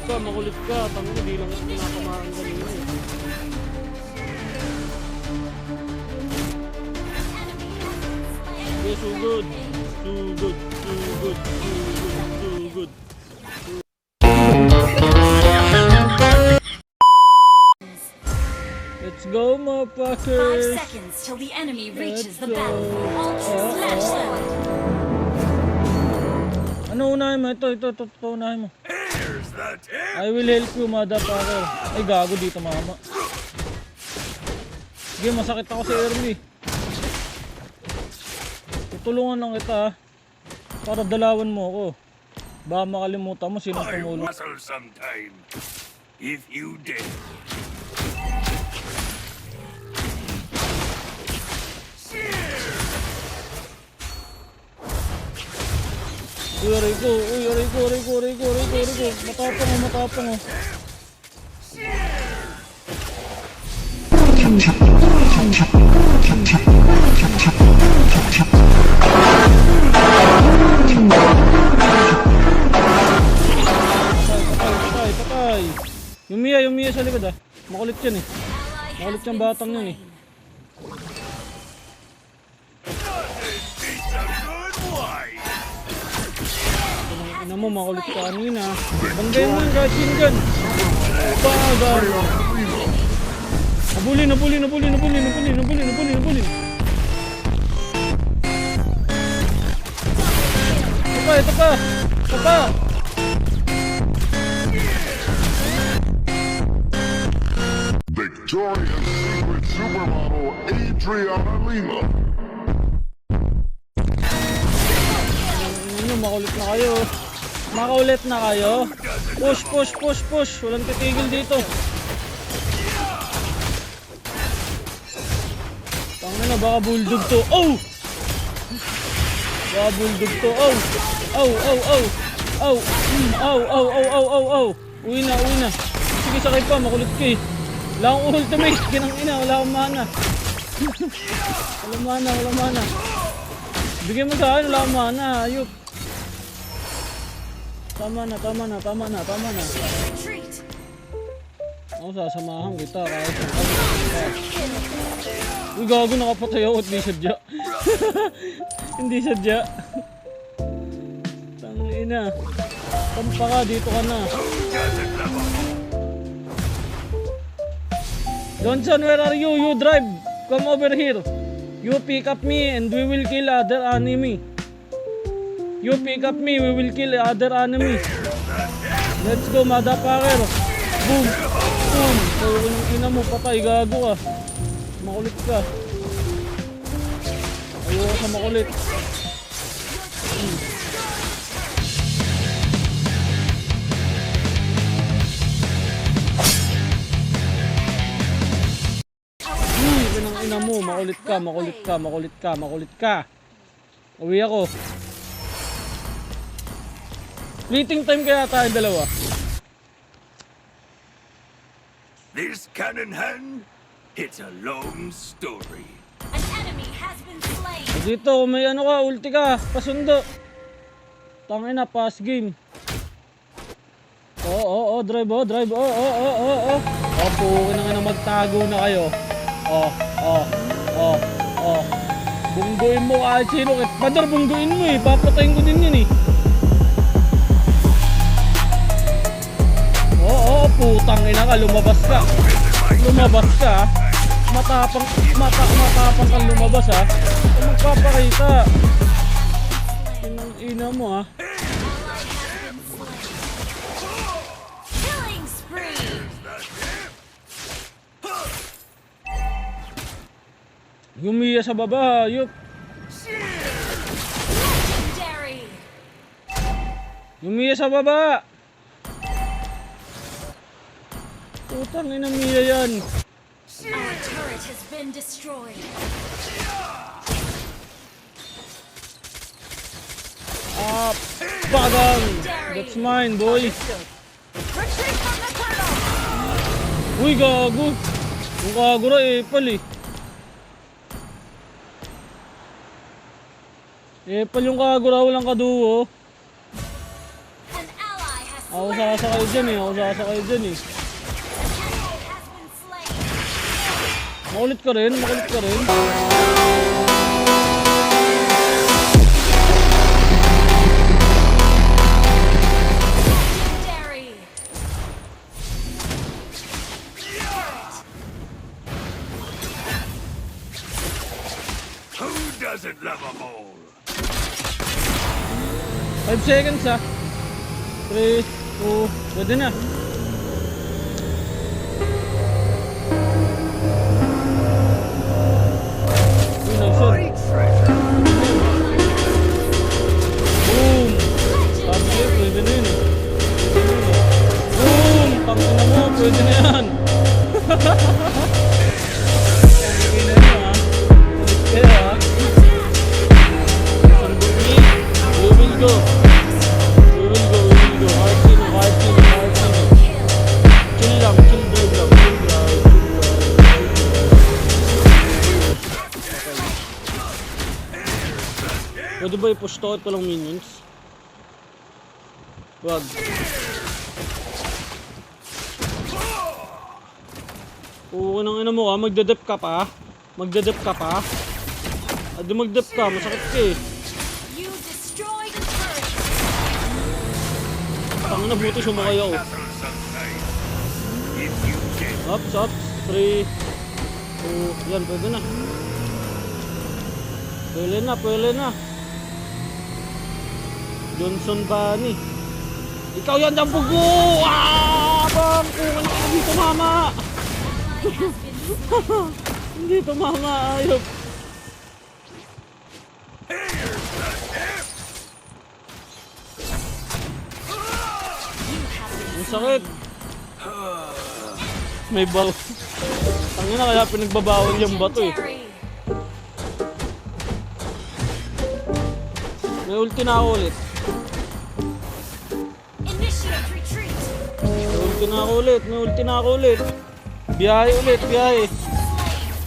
makulit ka. Tango, hindi lang ako pinakamaan kanina eh. Okay, so good. Too good, too good, too good, too good. Let's go, motherfuckers! 5 seconds till the enemy reaches the battlefield. Slash them. Ano unahin mo? Ito, unahin mo. I will help you, motherfucker. Ay, gago dito, mama. Sige, masakit ako sa early. Tutulungan lang kita, ha? Para dalawan mo ako. Baka makalimutan mo sinong tumulong. If you did. Uy, aray ko. Matapang oh. Patay. Yung Mia sa likod ah. Makulit yan eh. Makulit yung batang yan eh. Ina mo, makulit ka kanina. Bandayin mo yung Ratchin gun. Bagal. Nabulin. Ito pa. Victoria's Secret Supermodel Adriana Lima. Makaulit na kayo. Push. Walang titigil dito. Tangina, baka bulldog to. Oh! Baka bulldog to. Oh! Uwi na. Sige, sakay pa. Makulit ka eh. Wala akong ultimate. Ginang ina. Wala akong mana. Wala mana. Bigyan mo sa akin. Wala akong mana. Ayup. Tama na. Ako sasamahan kita kahit uy, gago, nakapatay ako at hindi sadya. Tangina. Tampa ka, dito ka na. Johnson, where are you? You drive. Come over here. You pick up me and we will kill other enemy. You pick up me, we will kill other enemy. Let's go, motherfucker. Boom. Kaya ng ina mo, patay, gago ka. Makulit ka. Ayaw ka makulit. Ng ina mo, makulit ka. Uwi ako. Fleeting time kaya tayo dalawa. This cannon hand, it's a long story. An enemy has been slain. Dito, may ano ka, ulti ka, pasundo. Tangina, pass game. Drive. Pukin na nga na magtago na kayo. Bungguin mo kahit sino. Padar, bungguin mo eh. Papatayin ko din yun eh. Putang ina ka, lumabas ka. Matapang kang lumabas ha. Kung magpapakita. Inang ina mo ha. Killing spree. Gumiya sa baba, yup. Legendary. Gumiya sa baba. Putang ina, Mia yan. Our turret has been destroyed. Bagang. That's mine, boy. Retreat from the tunnel. Uy, gago. Yung kagura Epal eh. Epal yung kagura, walang kaduo. An ally has Ako sasakay dyan eh. Makulit ka rin. Legendary. Who doesn't love a mole? 5 seconds ah. 3, 2, pwede na. Uy, nag-shot. My treasure. Boom! Sabi ko, pwede na yun eh. Boom! Tangina mo, pwede na yan. Okay na yun ah. Ulit kayo ah. Sandok ni, we will go. Hard team. Chill lang, chill drive lang. Pwede ba i-push to ko lang minions? Wag. Oo, nang ina mo ka, magdedep ka pa. Adi magdep ka, masakit ka eh. You destroyed a turret. Tangina, buti sumakay ako. Battle sometime. If you get Ups, 3, 2, yan, pwede na. Pwede na. Johnson Bunny. Ikaw yan, Jambugo! Ah! Bang! Kuhan ka, hindi tumama! Hindi tumama, ayop. Ang sakit. May bal. Tangina, kaya pinagbabawal yung bato eh. Legendary. May ulti na ako ulit. Initiate retreat. May ulti na ako ulit. Biyahe ulit.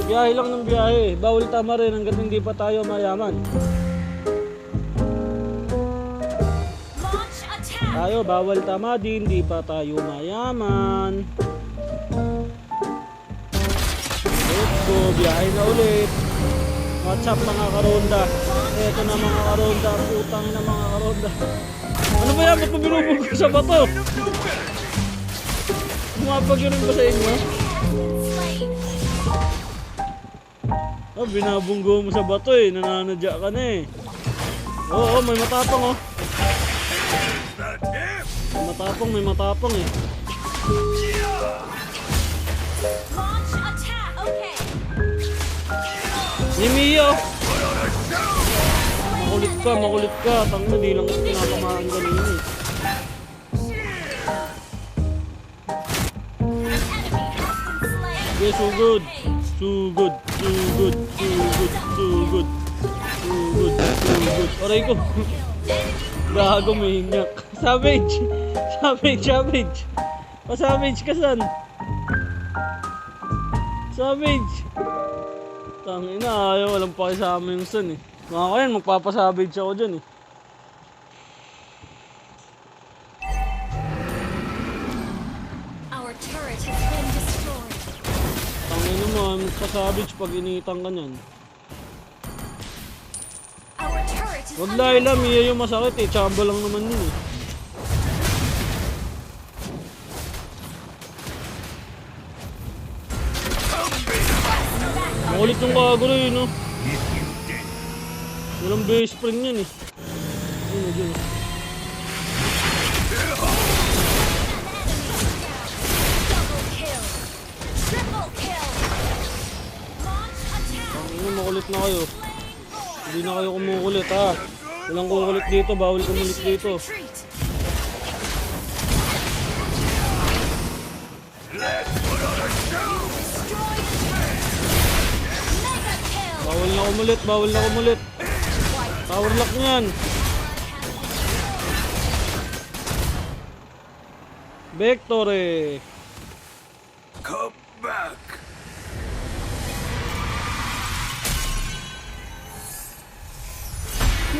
Biyahe lang ng biyahe. Bawal tama rin hanggat hindi pa tayo mayaman. Launch attack. Tayo, bawal tama din, hindi pa tayo mayaman. Let's go, biyahe na ulit. What's up mga karonda? Eto na mga karonda, putang na mga karonda. Ano ba yan? Ba't mo binubog sa bato? Bumabagyo rin ba sa inyo? Slain. Oh, binabunggo mo sa bato eh, nananadya ka na eh. Oo, may matapang oh. the tip. May matapang eh. Launch attack. Okay. Ni Mio! Makulit ka. Tangina, di lang kita pinatamaan kanina eh. Okay, so good. Aray ko. Gago, may hinyak. Savage. Pa-savage ka san? Savage. Tangina, ayaw. Walang pakisama yung san eh. Mga ko yan, magpapasavage ako dyan eh. Our turret has been destroyed. Tangina mo, magpasavage pag iniitang ka nyan. Our turret is Wag under Laila, Mia yung masakit eh. Chamba lang naman yun eh. Makulit yung kagulo yun no. If you did, Walang base spring yan eh. Yun, yun. double kill. Triple kill. Launch attack. Ano, makulit na kayo. Hindi na kayo kumukulit ha. Walang kukulit dito, bawal kumulit dito. Retreat. Destroy a turret. Mega kill. Bawal na kumulit. Power lock niyan. Victory! come back.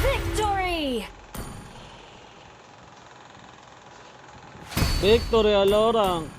Victory. Victory, Alorang.